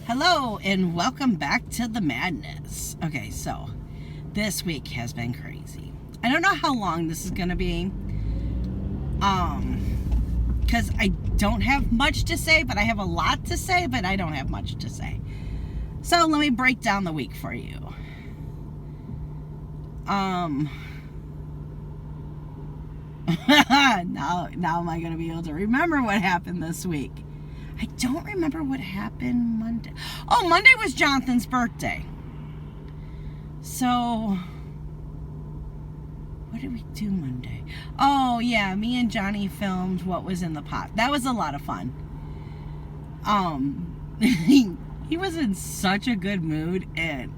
Hello and welcome back to the madness. Okay, so this week has been crazy. I don't know how long this is gonna be. Because I don't have much to say, but I have a lot to say, but I don't have much to say. So let me break down the week for you. Now am I gonna be able to remember what happened this week? I don't remember what happened Monday. Oh, Monday was Jonathan's birthday. So, what did we do Monday? Oh, yeah, me and Johnny filmed What Was in the Pot. That was a lot of fun. He was in such a good mood, and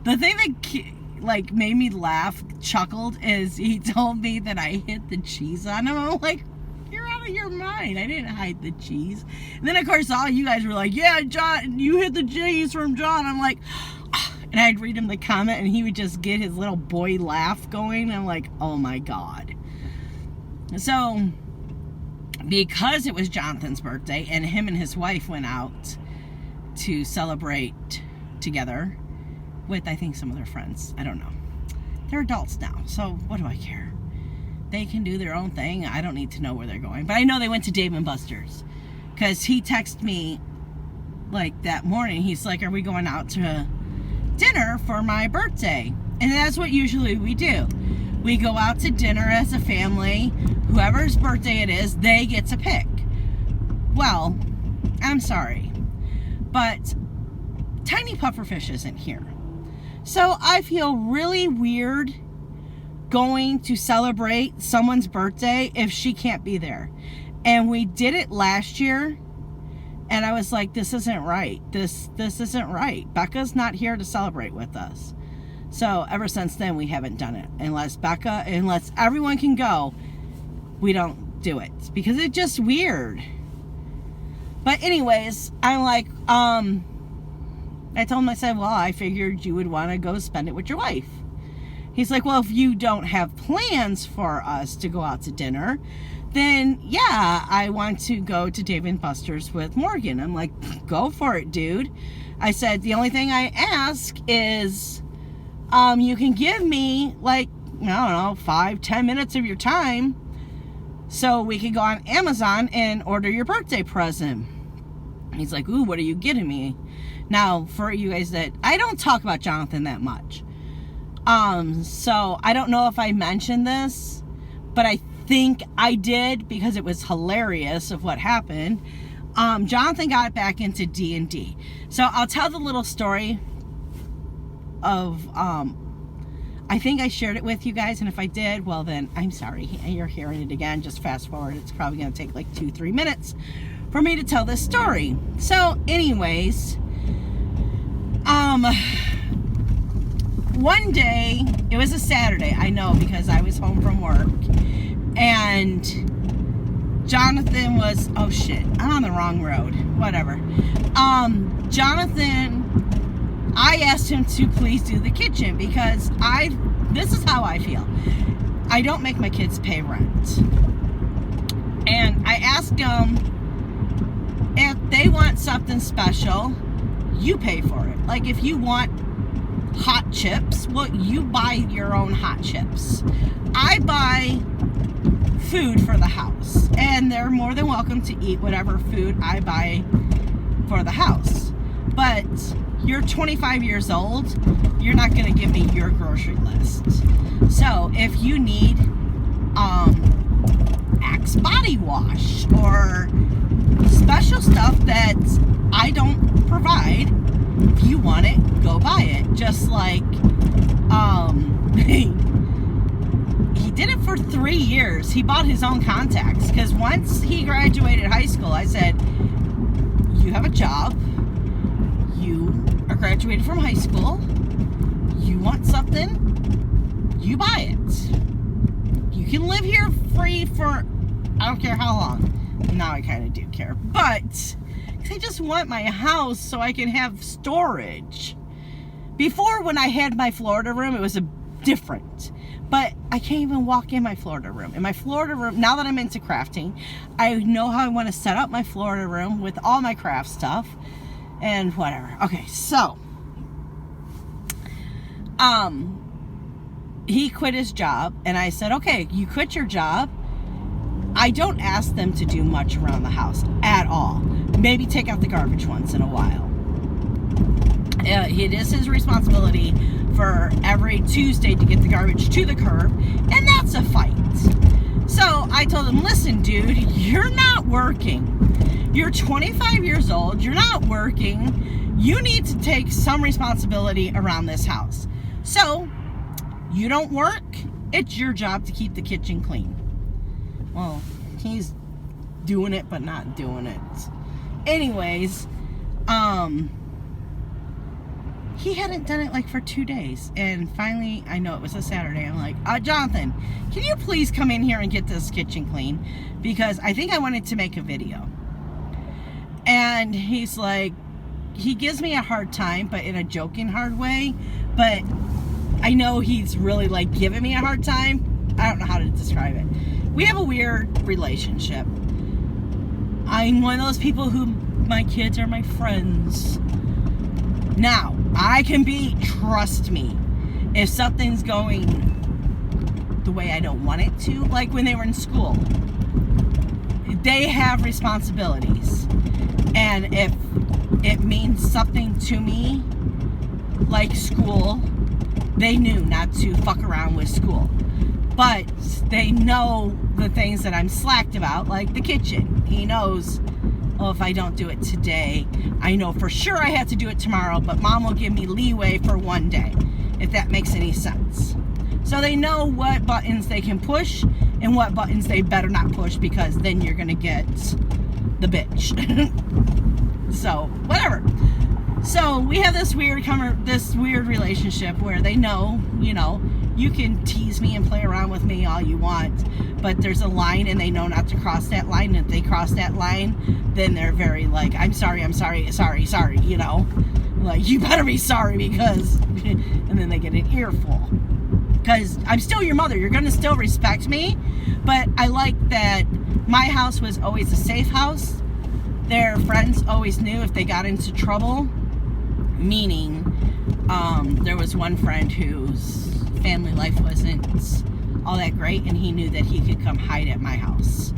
the thing that made me laugh, chuckled, is he told me that I hit the cheese on him. I'm like, you're out of your mind. I didn't hide the cheese. And then, of course, all you guys were like, yeah, John, you hit the cheese from John. I'm like, oh. And I'd read him the comment, and he would just get his little boy laugh going. I'm like, oh, my God. So, because it was Jonathan's birthday, and him and his wife went out to celebrate together with, I think, some of their friends. I don't know. They're adults now, so what do I care? They can do their own thing. I don't need to know where they're going. But I know they went to Dave & Buster's. Because he texted me, like, that morning. He's like, are we going out to dinner for my birthday? And that's what usually we do. We go out to dinner as a family. Whoever's birthday it is, they get to pick. Well, I'm sorry, but Tiny Pufferfish isn't here. So I feel really weird going to celebrate someone's birthday if she can't be there. And we did it last year, and I was like, this isn't right. This isn't right. Becca's not here to celebrate with us. So ever since then, we haven't done it. Unless everyone can go, we don't do it. Because it's just weird. But anyways, I'm like, I told him, I said, well, I figured you would want to go spend it with your wife. He's like, well, if you don't have plans for us to go out to dinner, then yeah, I want to go to Dave & Buster's with Morgan. I'm like, go for it, dude. I said, the only thing I ask is, you can give me, like, I don't know, 5-10 minutes of your time so we can go on Amazon and order your birthday present. He's like, ooh, what are you getting me? Now, for you guys that, I don't talk about Jonathan that much. So I don't know if I mentioned this, but I think I did because it was hilarious of what happened. Jonathan got back into D&D. So I'll tell the little story of, I think I shared it with you guys, and if I did, well then, I'm sorry. You're hearing it again. Just fast forward. It's probably going to take like 2-3 minutes for me to tell this story. So anyways, one day, it was a Saturday, I know, because I was home from work, and Jonathan was, oh shit, I'm on the wrong road, whatever. Jonathan, I asked him to please do the kitchen, because this is how I feel. I don't make my kids pay rent. And I asked them, if they want something special, you pay for it. Like, if you want hot chips, well, you buy your own hot chips. I buy food for the house, and they're more than welcome to eat whatever food I buy for the house. But you're 25 years old, you're not going to give me your grocery list. So if you need Axe body wash or special stuff that I don't provide, if you want it, go buy it. Just like, he did it for 3 years. He bought his own contacts. Because once he graduated high school, I said, you have a job. You are graduated from high school. You want something, you buy it. You can live here free for, I don't care how long. Now I kind of do care. But I just want my house so I can have storage. Before, when I had my Florida room, it was different. But I can't even walk in my Florida room. In my Florida room, now that I'm into crafting, I know how I want to set up my Florida room with all my craft stuff. And whatever. Okay, so he quit his job, and I said, okay, you quit your job. I don't ask them to do much around the house at all. Maybe take out the garbage once in a while. It is his responsibility for every Tuesday to get the garbage to the curb, and that's a fight. So I told him, listen, dude, you're not working. You're 25 years old. You're not working. You need to take some responsibility around this house. So you don't work. It's your job to keep the kitchen clean. Well, he's doing it, but not doing it. Anyways, he hadn't done it like for 2 days. And finally, I know it was a Saturday. I'm like, Jonathan, can you please come in here and get this kitchen clean? Because I think I wanted to make a video. And he's like, he gives me a hard time, but in a joking hard way. But I know he's really like giving me a hard time. I don't know how to describe it. We have a weird relationship. I'm one of those people who, my kids are my friends. Now, I can be, trust me, if something's going the way I don't want it to, like when they were in school, they have responsibilities. And if it means something to me, like school, they knew not to fuck around with school. But they know the things that I'm slacked about, like the kitchen. He knows, oh, if I don't do it today, I know for sure I have to do it tomorrow, but mom will give me leeway for one day, if that makes any sense. So they know what buttons they can push and what buttons they better not push, because then you're going to get the bitch. So, whatever. So, we have this weird relationship where they know, you know, you can tease me and play around with me all you want, but there's a line and they know not to cross that line. And if they cross that line, then they're very like, I'm sorry, you know, like, you better be sorry, because, and then they get an earful, because I'm still your mother. You're going to still respect me, but I like that my house was always a safe house. Their friends always knew if they got into trouble, meaning, there was one friend whose family life wasn't all that great, and he knew that he could come hide at my house.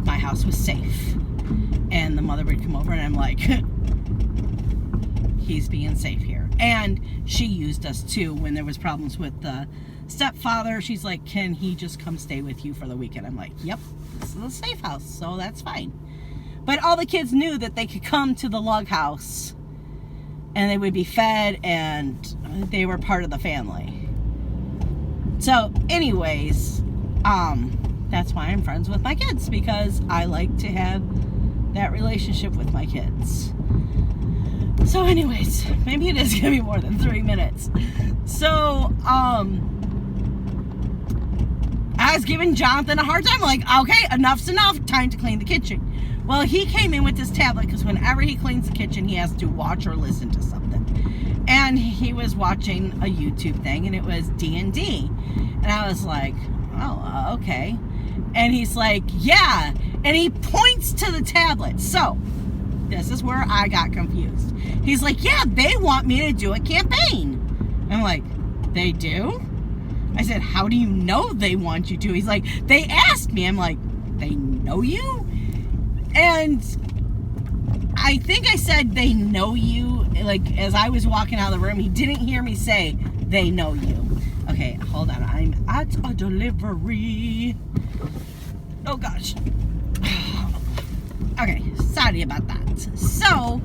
My house was safe, and the mother would come over, and I'm like, he's being safe here. And she used us too when there was problems with the stepfather. She's like, can he just come stay with you for the weekend? I'm like, yep, this is a safe house, so that's fine. But all the kids knew that they could come to the log house and they would be fed, and they were part of the family. So anyways, that's why I'm friends with my kids, because I like to have that relationship with my kids. So anyways, maybe it is gonna be more than 3 minutes. So I was giving Jonathan a hard time, like, okay, enough's enough, time to clean the kitchen. Well, he came in with his tablet, because whenever he cleans the kitchen, he has to watch or listen to something. And he was watching a YouTube thing, and it was D&D. And I was like, oh, okay. And he's like, yeah. And he points to the tablet. So, this is where I got confused. He's like, yeah, they want me to do a campaign. I'm like, they do? I said, how do you know they want you to? He's like, they asked me. I'm like, they know you? And I think I said they know you, like, as I was walking out of the room. He didn't hear me say they know you. Okay, hold on. I'm at a delivery. Oh, gosh. Okay, sorry about that. So,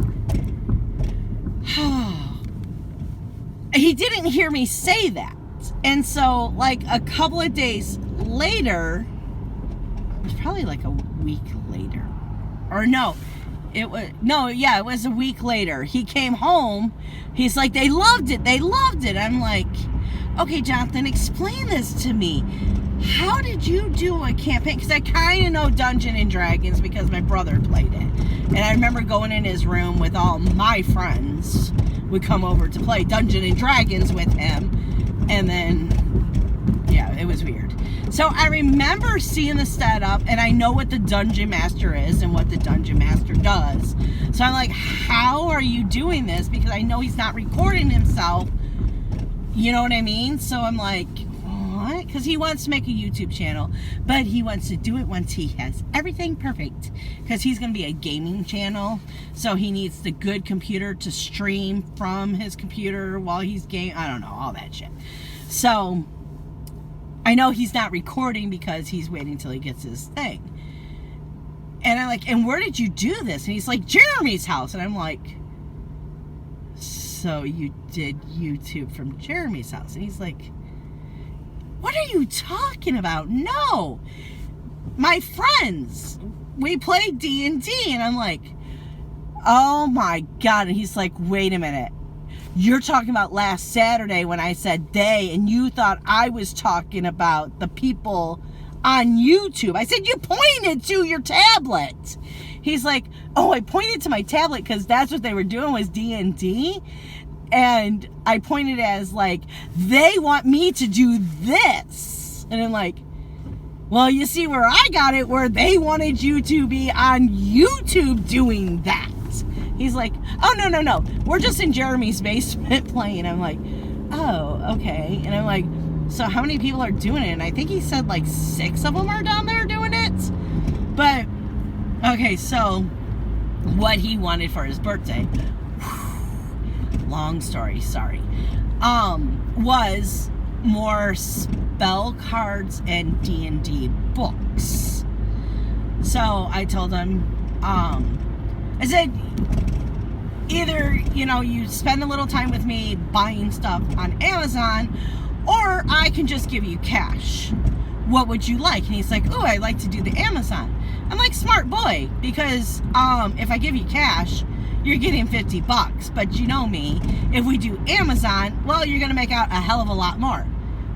he didn't hear me say that. And so, like, a couple of days later, it was probably like a week later. Or no, it was a week later. He came home. He's like, they loved it. I'm like, okay, Jonathan, explain this to me. How did you do a campaign? Because I kind of know Dungeons and Dragons because my brother played it. And I remember going in his room with all my friends, would come over to play Dungeons and Dragons with him. And then Yeah, it was weird. So I remember seeing the setup, and I know what the Dungeon Master is and what the Dungeon Master does. So I'm like, how are you doing this? Because I know he's not recording himself. You know what I mean? So I'm like, what? Because he wants to make a YouTube channel, but he wants to do it once he has everything perfect. Because he's going to be a gaming channel, so he needs the good computer to stream from his computer while he's gaming. I don't know, all that shit. So I know he's not recording because he's waiting till he gets his thing. And I'm like, and where did you do this? And he's like, Jeremy's house. And I'm like, so you did YouTube from Jeremy's house? And he's like, what are you talking about? No, my friends, we play D&D. And I'm like, oh my God. And he's like, wait a minute. You're talking about last Saturday when I said they, and you thought I was talking about the people on YouTube. I said, you pointed to your tablet. He's like, oh, I pointed to my tablet because that's what they were doing was D&D. And I pointed as like, they want me to do this. And I'm like, well, you see where I got it, where they wanted you to be on YouTube doing that. He's like, oh, no. We're just in Jeremy's basement playing. I'm like, oh, okay. And I'm like, so how many people are doing it? And I think he said like 6 of them are down there doing it. But, okay, so what he wanted for his birthday, long story, sorry, was more spell cards and D&D books. So I told him, I said, either, you spend a little time with me buying stuff on Amazon, or I can just give you cash. What would you like? And he's like, oh, I'd like to do the Amazon. I'm like, smart boy, because if I give you cash, you're getting $50. But you know me, if we do Amazon, well, you're going to make out a hell of a lot more.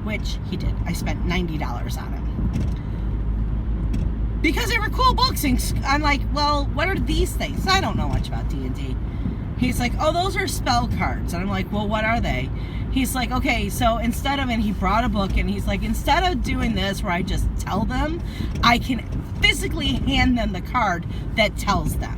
Which he did. I spent $90 on it. Because they were cool books. And I'm like, well, what are these things? I don't know much about D&D. He's like, oh, those are spell cards. And I'm like, well, what are they? He's like, okay, so instead of, and he brought a book, and he's like, instead of doing this where I just tell them, I can physically hand them the card that tells them.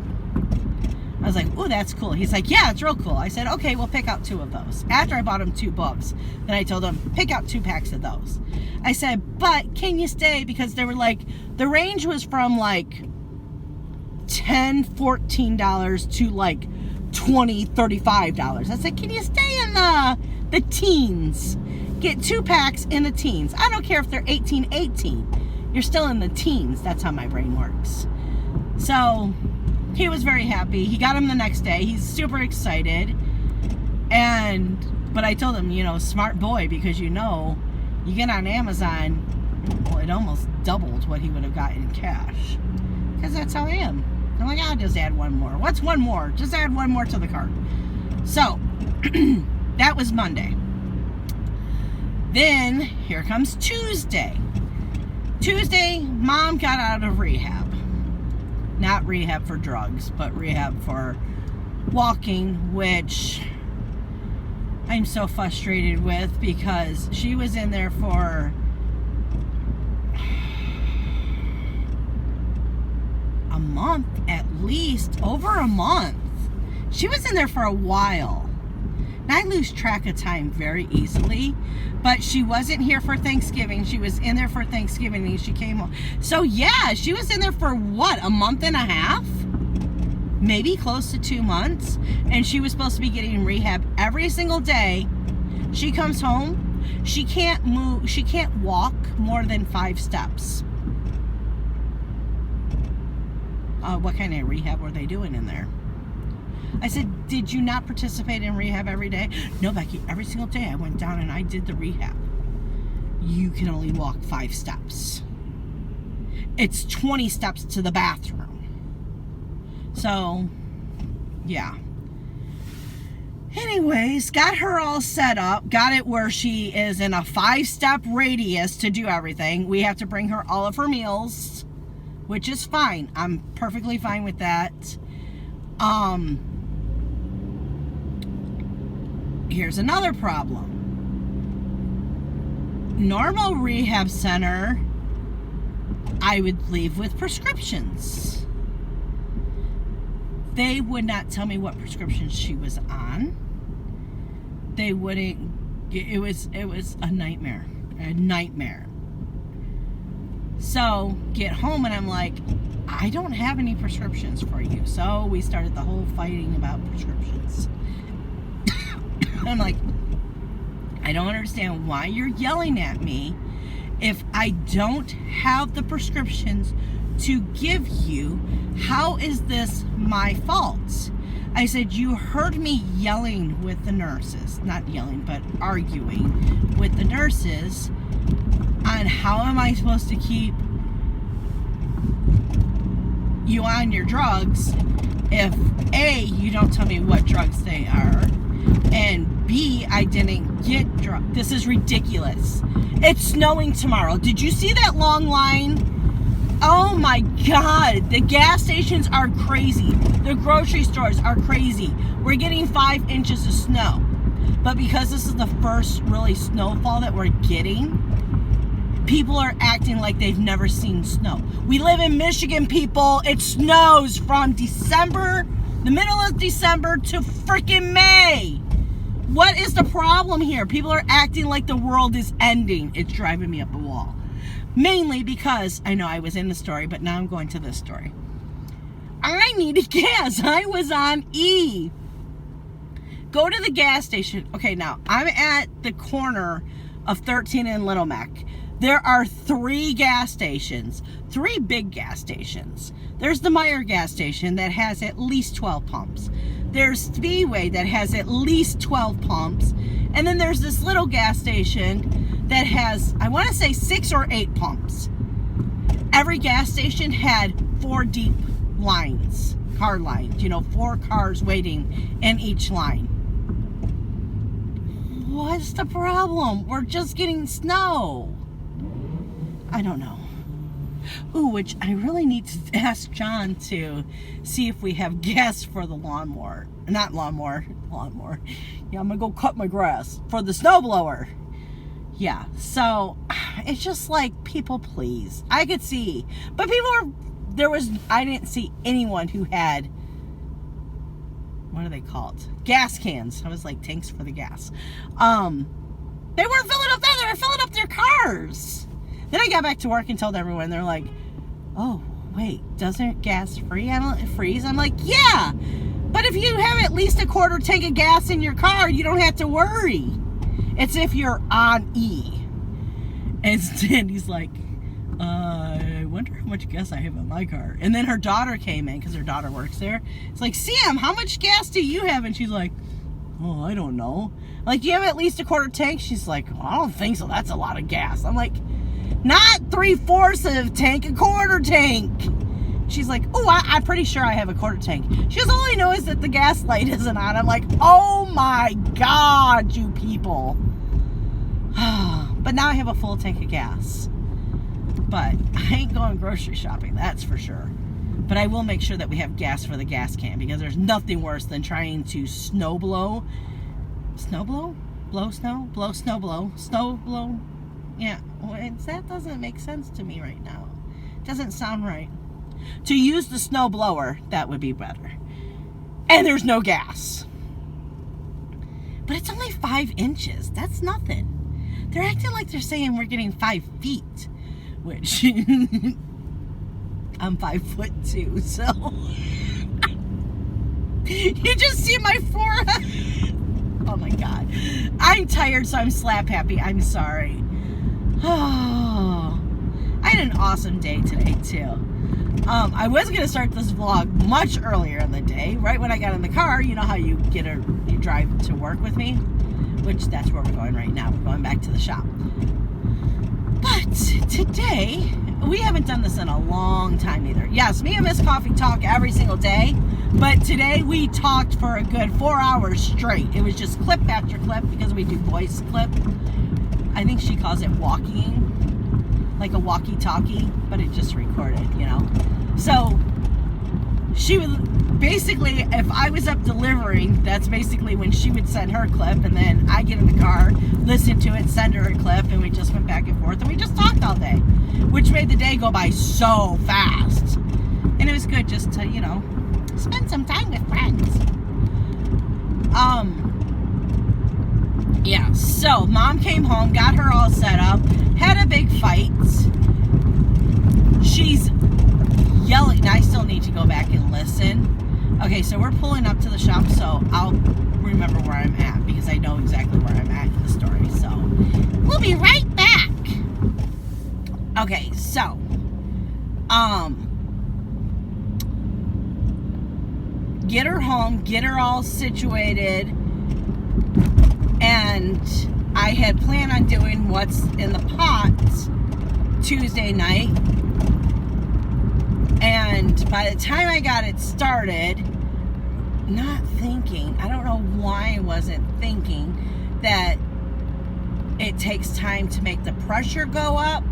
I was like, oh, that's cool. He's like, yeah, it's real cool. I said, okay, we'll pick out 2 of those. After I bought him 2 books, then I told him, pick out 2 packs of those. I said, but can you stay? Because they were like, the range was from like $10, $14 to like $20, $35. I said, can you stay in the teens? Get 2 packs in the teens. I don't care if they're 18. You're still in the teens. That's how my brain works. So he was very happy. He got him the next day. He's super excited. But I told him, smart boy, because you get on Amazon, well, it almost doubled what he would have gotten in cash. Because that's how I am. I'm like, I'll just add 1 more. What's 1 more? Just add 1 more to the cart. So, that was Monday. Then, here comes Tuesday. Tuesday, Mom got out of rehab. Not rehab for drugs, but rehab for walking, which I'm so frustrated with because she was in there for a month at least, over a month. She was in there for a while. Now I lose track of time very easily, but she wasn't here for Thanksgiving. She was in there for Thanksgiving and she came home. So yeah, she was in there for what, a month and a half? Maybe close to 2 months. And she was supposed to be getting rehab every single day. She comes home, she can't move, she can't walk more than 5 steps. What kind of rehab were they doing in there? I said, did you not participate in rehab every day? No, Becky, every single day I went down and I did the rehab. You can only walk 5 steps. It's 20 steps to the bathroom. So, yeah. Anyways, got her all set up. Got it where she is in a 5-step radius to do everything. We have to bring her all of her meals, which is fine. I'm perfectly fine with that. Here's another problem. normal rehab center, I would leave with prescriptions. They would not tell me what prescription she was on. They wouldn't. It was a nightmare. A nightmare. So, get home and I'm like, I don't have any prescriptions for you. So, we started the whole fighting about prescriptions. I'm like, I don't understand why you're yelling at me if I don't have the prescriptions to give you. How is this my fault? I said, you heard me yelling with the nurses. Not yelling, but arguing with the nurses on how am I supposed to keep you on your drugs if A, you don't tell me what drugs they are, and B, I didn't get drugs. This is ridiculous. It's snowing tomorrow. Did you see that long line? Oh my God, the gas stations are crazy. The grocery stores are crazy. We're getting 5 inches of snow. But because this is the first really snowfall that we're getting, people are acting like they've never seen snow. We live in Michigan, people. It snows from December, the middle of December to freaking May. What is the problem here? People are acting like the world is ending. It's driving me up a wall. Mainly because, I know I was in the story, but now I'm going to this story. I needed gas. I was on E. Go to the gas station. Okay, now, I'm at the corner of 13 and Little Mac. There are 3 gas stations, 3 big gas stations. There's the Meyer gas station that has at least 12 pumps. There's Speedway that has at least 12 pumps. And then there's this little gas station that has, I want to say 6 or 8 pumps. Every gas station had 4 deep lines, car lines, 4 cars waiting in each line. What's the problem? We're just getting snow. I don't know. Ooh, which I really need to ask John to see if we have gas for the lawnmower. Not lawnmower. Yeah, I'm going to go cut my grass. For the snowblower. Yeah, so it's just like, people please. I could see. But I didn't see anyone who had, what are they called? Gas cans. I was like, tanks for the gas. They weren't filling up that. They were filling up their cars. Then I got back to work and told everyone, they're like, oh, wait, doesn't gas freeze? I'm like, yeah, but if you have at least a quarter tank of gas in your car, you don't have to worry. It's if you're on E. And Sandy's like, I wonder how much gas I have in my car. And then her daughter came in, because her daughter works there. It's like, Sam, how much gas do you have? And she's like, oh, I don't know. Like, do you have at least a quarter tank? She's like, well, I don't think so. That's a lot of gas. I'm like, not 3/4 of tank, a quarter tank. She's like, oh, I'm pretty sure I have a quarter tank. She just only knows that the gas light isn't on. I'm like, oh my God, you people. But now I have a full tank of gas. But I ain't going grocery shopping, that's for sure. But I will make sure that we have gas for the gas can, because there's nothing worse than trying to snow blow. Yeah, that doesn't make sense to me right now. It doesn't sound right. To use the snow blower, that would be better. And there's no gas. But it's only 5 inches. That's nothing. They're acting like they're saying we're getting 5 feet. Which, I'm 5'2", so. You just see my forehead. Oh my God. I'm tired, so I'm slap happy. I'm sorry. Oh, I had an awesome day today too. I was gonna start this vlog much earlier in the day, right when I got in the car. You know how you drive to work with me, which that's where we're going right now. We're going back to the shop. But today, we haven't done this in a long time either. Yes, me and Miss Coffee talk every single day, but today we talked for a good 4 hours straight. It was just clip after clip, because we do voice clip. I think she calls it walking, like a walkie-talkie, but it just recorded, So she was basically, if I was up delivering, that's basically when she would send her clip, and then I get in the car, listen to it, send her a clip, and we just went back and forth, and we just talked all day, which made the day go by so fast. And it was good just to, you know, spend some time with friends. Yeah, so Mom came home, got her all set up, had a big fight. She's yelling. Now I still need to go back and listen. Okay, so we're pulling up to the shop, so I'll remember where I'm at, because I know exactly where I'm at in the story. So we'll be right back. Okay, so get her home, get her all situated, and I had planned on doing what's in the pot Tuesday night. And by the time I got it started, not thinking, I don't know why I wasn't thinking that it takes time to make the pressure go up.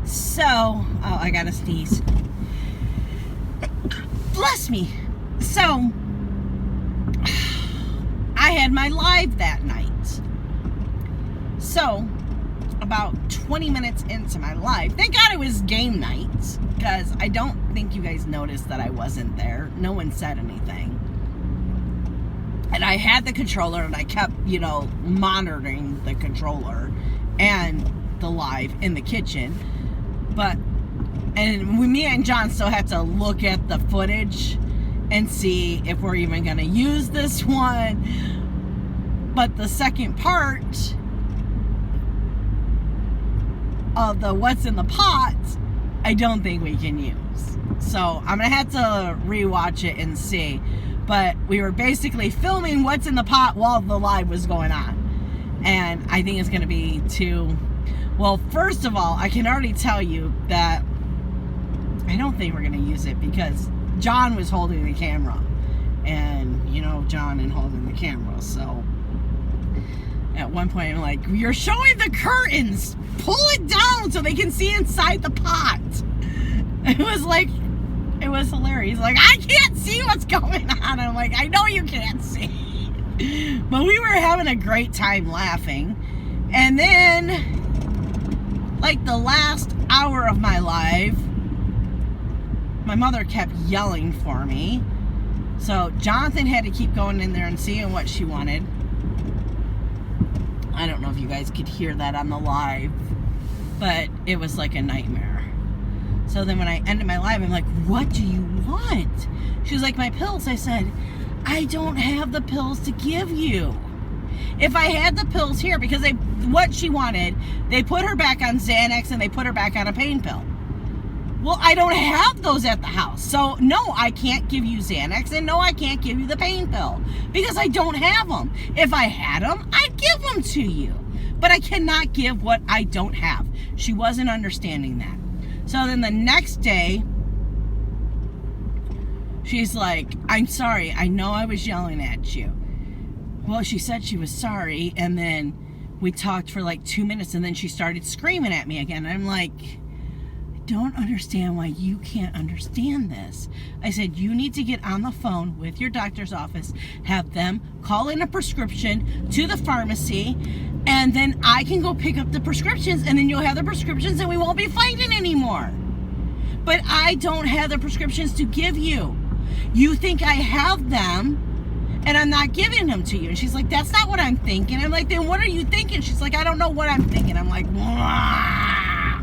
So, oh, I gotta sneeze. Bless me. So, I had my live that night. So, about 20 minutes into my live, thank God it was game night, because I don't think you guys noticed that I wasn't there. No one said anything. And I had the controller, and I kept, you know, monitoring the controller and the live in the kitchen. And me and John still have to look at the footage and see if we're even going to use this one. But the second part of the what's in the pot, I don't think we can use. So I'm going to have to rewatch it and see. But we were basically filming what's in the pot while the live was going on. And I think it's going to be well, first of all, I can already tell you that I don't think we're going to use it, because John was holding the camera. And, you know, John and holding the camera. So at one point, I'm like, you're showing the curtains. Pull it down so they can see inside the pot. It was hilarious. Like, I can't see what's going on. I'm like, I know you can't see. But we were having a great time laughing. And then, like, the last hour of my live, my mother kept yelling for me. So Jonathan had to keep going in there and seeing what she wanted. I don't know if you guys could hear that on the live, but it was like a nightmare. So then when I ended my live, I'm like, what do you want? She was like, my pills. I said, I don't have the pills to give you. If I had the pills here, because what she wanted, they put her back on Xanax and they put her back on a pain pill. Well, I don't have those at the house. So, no, I can't give you Xanax, and no, I can't give you the pain pill, because I don't have them. If I had them, I'd give them to you. But I cannot give what I don't have. She wasn't understanding that. So then the next day, she's like, I'm sorry. I know I was yelling at you. Well, she said she was sorry, and then we talked for like 2 minutes, and then she started screaming at me again. And I'm like, don't understand why you can't understand this. I said, you need to get on the phone with your doctor's office, have them call in a prescription to the pharmacy, and then I can go pick up the prescriptions, and then you'll have the prescriptions and we won't be fighting anymore. But I don't have the prescriptions to give you. You think I have them, and I'm not giving them to you. And she's like, that's not what I'm thinking. I'm like, then what are you thinking? She's like, I don't know what I'm thinking. I'm like, wah.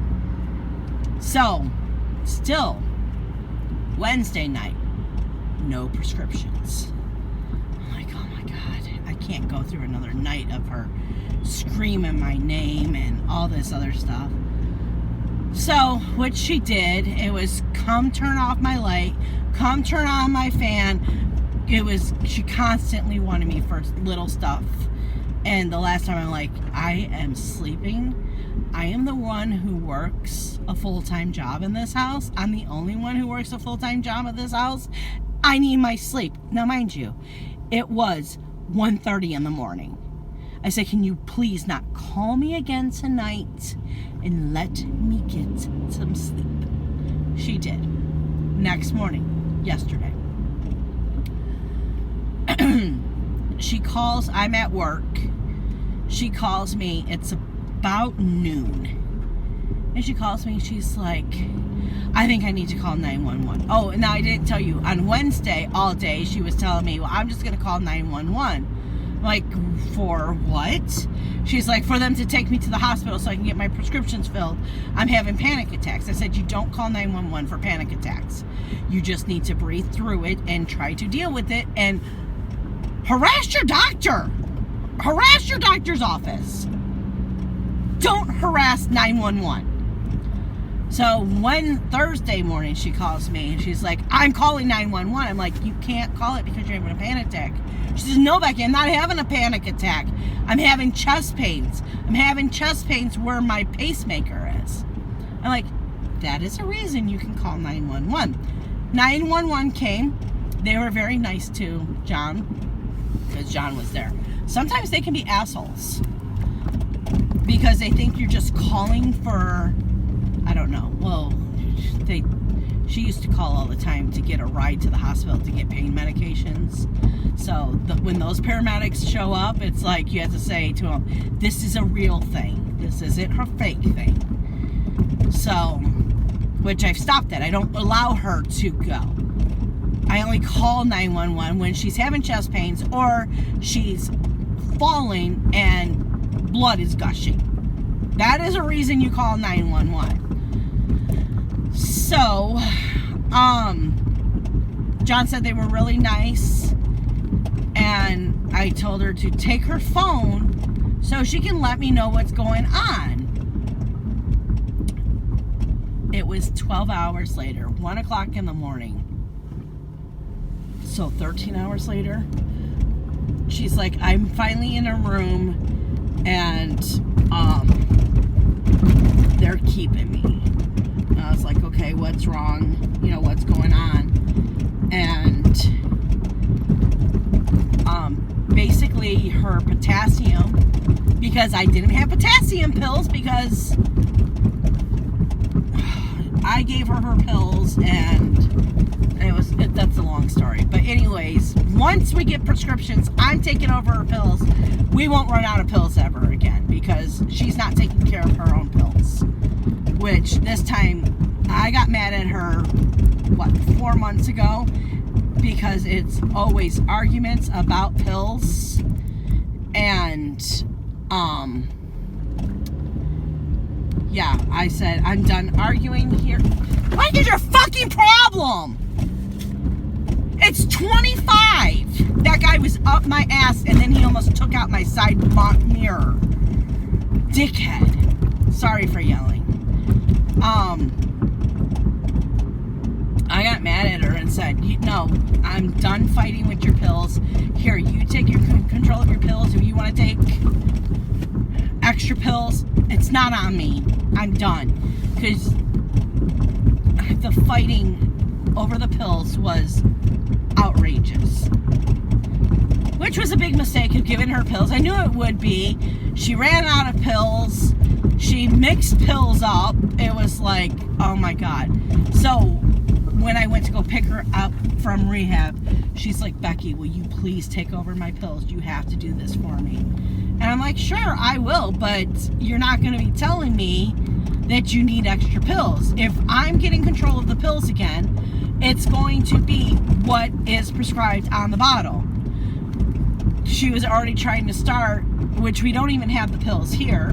So, still, Wednesday night, no prescriptions. I'm like, oh my God, I can't go through another night of her screaming my name and all this other stuff. So, what she did, it was come turn off my light, come turn on my fan. She constantly wanted me for little stuff. And the last time I'm like, I am sleeping. I am the one who works a full-time job in this house. I'm the only one who works a full-time job at this house. I need my sleep. Now, mind you, it was 1:30 in the morning. I said, can you please not call me again tonight and let me get some sleep? She did. Next morning, yesterday, she calls, I'm at work. She calls me, it's about noon. And she calls me, she's like, I think I need to call 911. Oh, and I didn't tell you, on Wednesday, all day, she was telling me, well, I'm just going to call 911. Like, for what? She's like, for them to take me to the hospital so I can get my prescriptions filled. I'm having panic attacks. I said, you don't call 911 for panic attacks. You just need to breathe through it and try to deal with it and harass your doctor. Harass your doctor's office. Don't harass 911. So one Thursday morning, she calls me and she's like, I'm calling 911. I'm like, you can't call it because you're having a panic attack. She says, no, Becky, I'm not having a panic attack. I'm having chest pains. I'm having chest pains where my pacemaker is. I'm like, that is a reason you can call 911. 911 came. They were very nice to John because John was there. Sometimes they can be assholes because they think you're just calling for, I don't know. Well, she used to call all the time to get a ride to the hospital to get pain medications. So when those paramedics show up, it's like you have to say to them, this is a real thing. This isn't her fake thing. So, which I've stopped that. I don't allow her to go. I only call 911 when she's having chest pains or she's falling and blood is gushing. That is a reason you call 911. So, John said they were really nice, and I told her to take her phone so she can let me know what's going on. It was 12 hours later, 1 o'clock in the morning. So 13 hours later, she's like, I'm finally in a room, and they're keeping me. And I was like, okay, what's wrong? You know, what's going on? And basically her potassium, because I didn't have potassium pills because I gave her pills, and that's a long story. But anyways, once we get prescriptions, I'm taking over her pills. We won't run out of pills ever again because she's not taking care of her own pills. Which this time I got mad at her, 4 months ago, because it's always arguments about pills. And yeah, I said, I'm done arguing here. What is your fucking problem? It's 25. That guy was up my ass, and then he almost took out my side mirror. Dickhead. Sorry for yelling. I got mad at her and said, no, I'm done fighting with your pills. Here, you take your control of your pills. If you want to take extra pills, it's not on me. I'm done. Because the fighting over the pills was outrageous. Which was a big mistake of giving her pills. I knew it would be. She ran out of pills. She mixed pills up. It was like, oh my God. So when I went to go pick her up from rehab, she's like, Becky, will you please take over my pills? You have to do this for me. And I'm like, sure, I will, but you're not going to be telling me that you need extra pills. If I'm getting control of the pills again, it's going to be what is prescribed on the bottle. She was already trying to start, which we don't even have the pills here.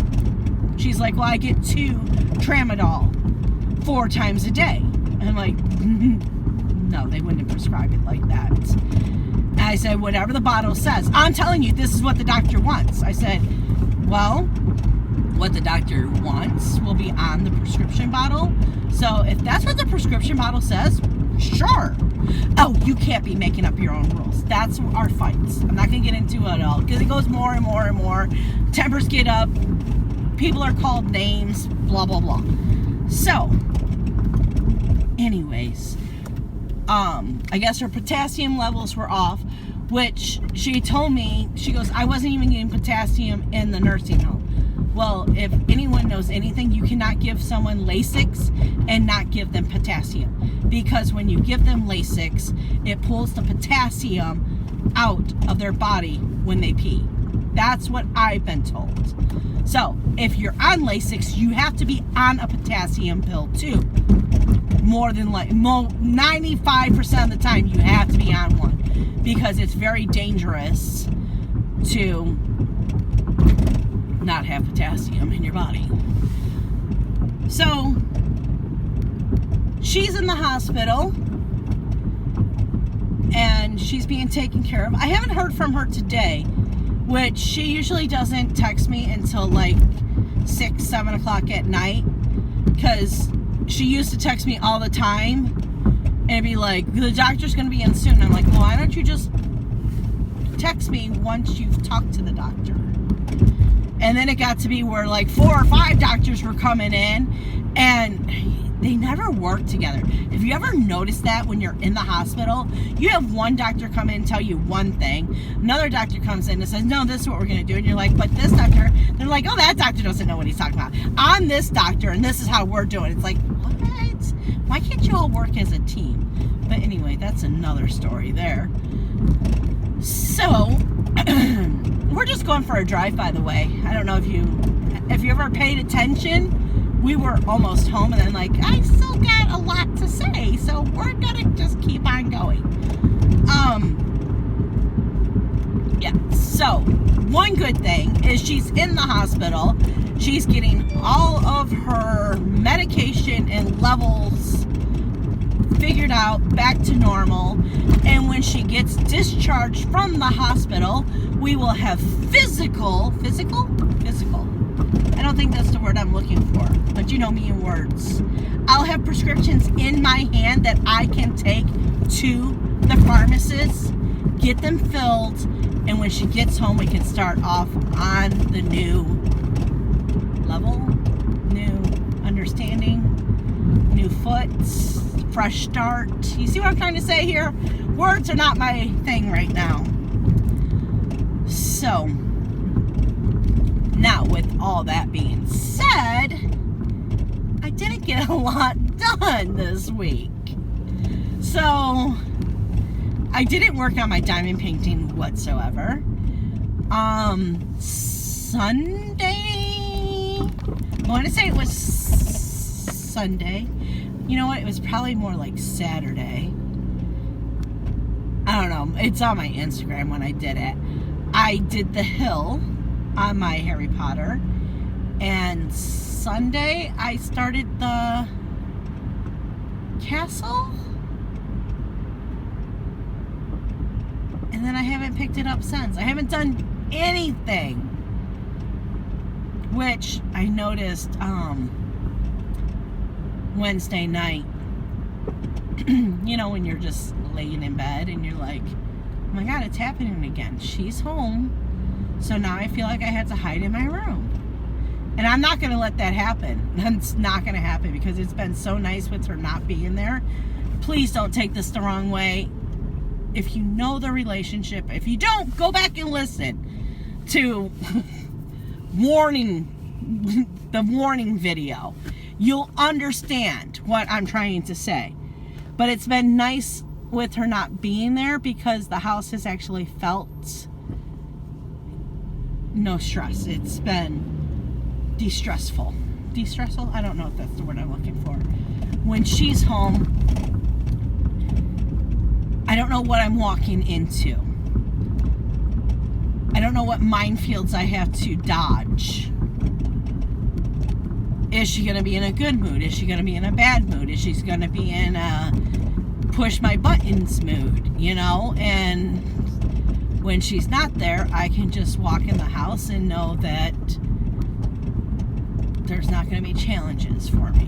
She's like, well, I get 2 tramadol 4 times a day. And I'm like, no, they wouldn't prescribe it like that. And I said, whatever the bottle says. I'm telling you, this is what the doctor wants. I said, well, what the doctor wants will be on the prescription bottle. So if that's what the prescription bottle says, sure. Oh, you can't be making up your own rules. That's our fights. I'm not going to get into it all because it goes more and more and more. Tempers get up. People are called names. Blah, blah, blah. So, anyways, I guess her potassium levels were off, which she told me, she goes, I wasn't even getting potassium in the nursing home. Well, if anyone knows anything, you cannot give someone Lasix and not give them potassium. Because when you give them Lasix, it pulls the potassium out of their body when they pee. That's what I've been told. So if you're on Lasix, you have to be on a potassium pill too. More than 95% of the time you have to be on one, because it's very dangerous to not have potassium in your body. So she's in the hospital and she's being taken care of. I haven't heard from her today, which she usually doesn't text me until like 6, 7 o'clock at night, because she used to text me all the time and be like, the doctor's going to be in soon. I'm like, well, why don't you just text me once you've talked to the doctor? And then it got to be where like 4 or 5 doctors were coming in and they never work together. Have you ever noticed that when you're in the hospital? You have one doctor come in and tell you one thing. Another doctor comes in and says, no, this is what we're going to do. And you're like, but this doctor, they're like, oh, that doctor doesn't know what he's talking about. I'm this doctor and this is how we're doing. It's like, what? Why can't you all work as a team? But anyway, that's another story there. So, we're just going for a drive, by the way. I don't know if you ever paid attention. We were almost home, and then like, I still got a lot to say, so we're gonna just keep on going. Yeah, so one good thing is she's in the hospital. She's getting all of her medication and levels figured out, back to normal, and when she gets discharged from the hospital, we will have physical, I don't think that's the word I'm looking for, but you know me in words. I'll have prescriptions in my hand that I can take to the pharmacist, get them filled, and when she gets home, we can start off on the new level, new understanding, new foot, fresh start. You see what I'm trying to say here? Words are not my thing right now. So, now with all that being said, I didn't get a lot done this week. So, I didn't work on my diamond painting whatsoever. Sunday, I want to say it was Sunday. You know what? It was probably more like Saturday. I don't know. It's on my Instagram when I did it. I did the hill on my Harry Potter. And Sunday, I started the castle. And then I haven't picked it up since. I haven't done anything. Which I noticed Wednesday night. You know, when you're just laying in bed and you're like, oh my God, it's happening again. She's home. So now I feel like I had to hide in my room. And I'm not going to let that happen. It's not going to happen because it's been so nice with her not being there. Please don't take this the wrong way. If you know the relationship, if you don't, go back and listen to the warning video. You'll understand what I'm trying to say. But it's been nice with her not being there because the house has actually felt no stress. It's been de-stressful. De-stressful? I don't know if that's the word I'm looking for. When she's home, I don't know what I'm walking into. I don't know what minefields I have to dodge. Is she going to be in a good mood? Is she going to be in a bad mood? Is she going to be in a push my buttons mood, you know? And when she's not there, I can just walk in the house and know that there's not going to be challenges for me.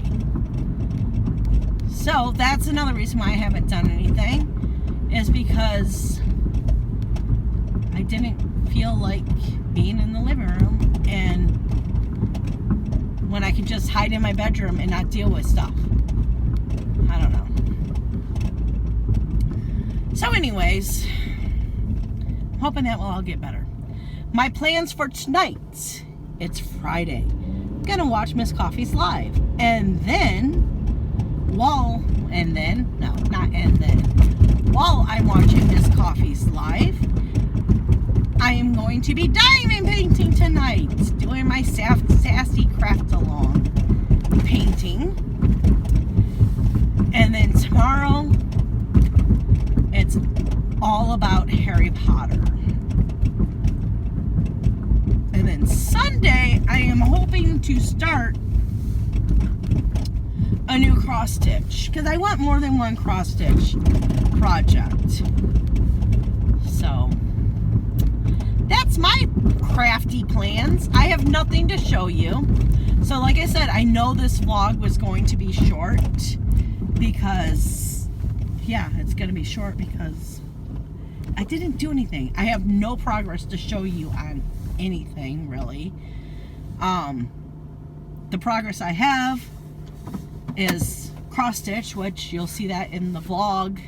So that's another reason why I haven't done anything, is because I didn't feel like being in the living room, and when I could just hide in my bedroom and not deal with stuff. I don't know. So anyways, I'm hoping that will all get better. My plans for tonight, it's Friday. I'm gonna watch Miss Coffee's live. And then, while I'm watching Miss Coffee's live, I am going to be diamond painting tonight, doing my sassy craft along painting. And then tomorrow, it's all about Harry Potter. And then Sunday, I am hoping to start a new cross stitch, because I want more than one cross stitch project. So that's my crafty plans. I have nothing to show you. So like I said, I know this vlog was going to be short because, yeah, it's going to be short because I didn't do anything. I have no progress to show you on anything, really. The progress I have is cross stitch, which you'll see that in the vlog.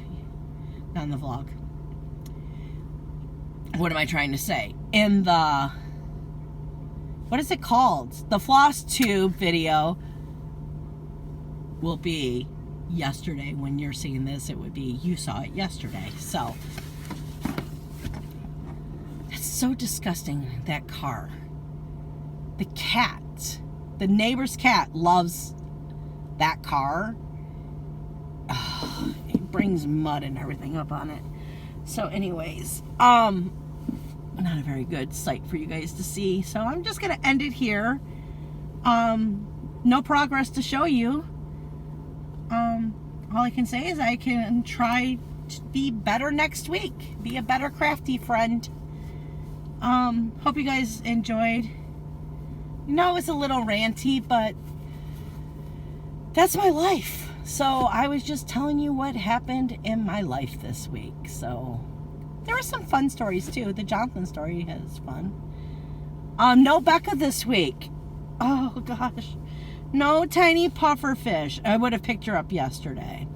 Not in the vlog. What am I trying to say? In the, what is it called? The floss tube video will be yesterday. When you're seeing this, it would be, you saw it yesterday. So, that's so disgusting, that car. The cat, the neighbor's cat loves that car. It brings mud and everything up on it. So anyways, not a very good sight for you guys to see. So I'm just gonna end it here. No progress to show you. All I can say is I can try to be better next week. Be a better crafty friend. Hope you guys enjoyed. You know, it's a little ranty, but that's my life. So I was just telling you what happened in my life this week. So there were some fun stories too. The Jonathan story is fun. No Becca this week. Oh gosh. No tiny puffer fish. I would have picked her up yesterday.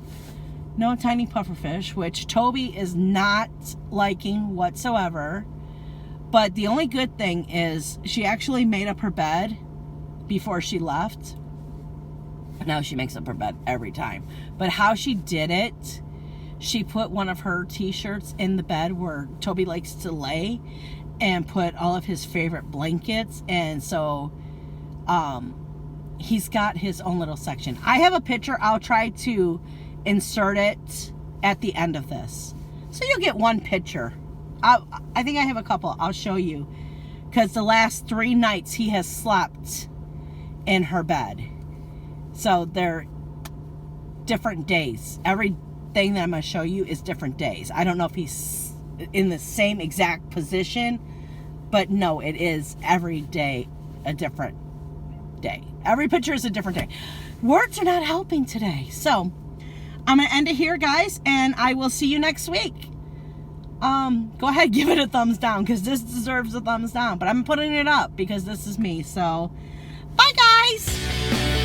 No tiny puffer fish, which Toby is not liking whatsoever. But the only good thing is she actually made up her bed before she left. Now she makes up her bed every time. But how she did it, she put one of her t-shirts in the bed where Toby likes to lay and put all of his favorite blankets. And so he's got his own little section. I have a picture. I'll try to insert it at the end of this. So you'll get one picture. I think I have a couple. I'll show you. Because the last 3 nights he has slept in her bed. So they're different days. Everything that I'm going to show you is different days. I don't know if he's in the same exact position, but no, it is every day a different day. Every picture is a different day. Words are not helping today. So I'm going to end it here, guys, and I will see you next week. Go ahead, give it a thumbs down because this deserves a thumbs down, but I'm putting it up because this is me. So bye, guys.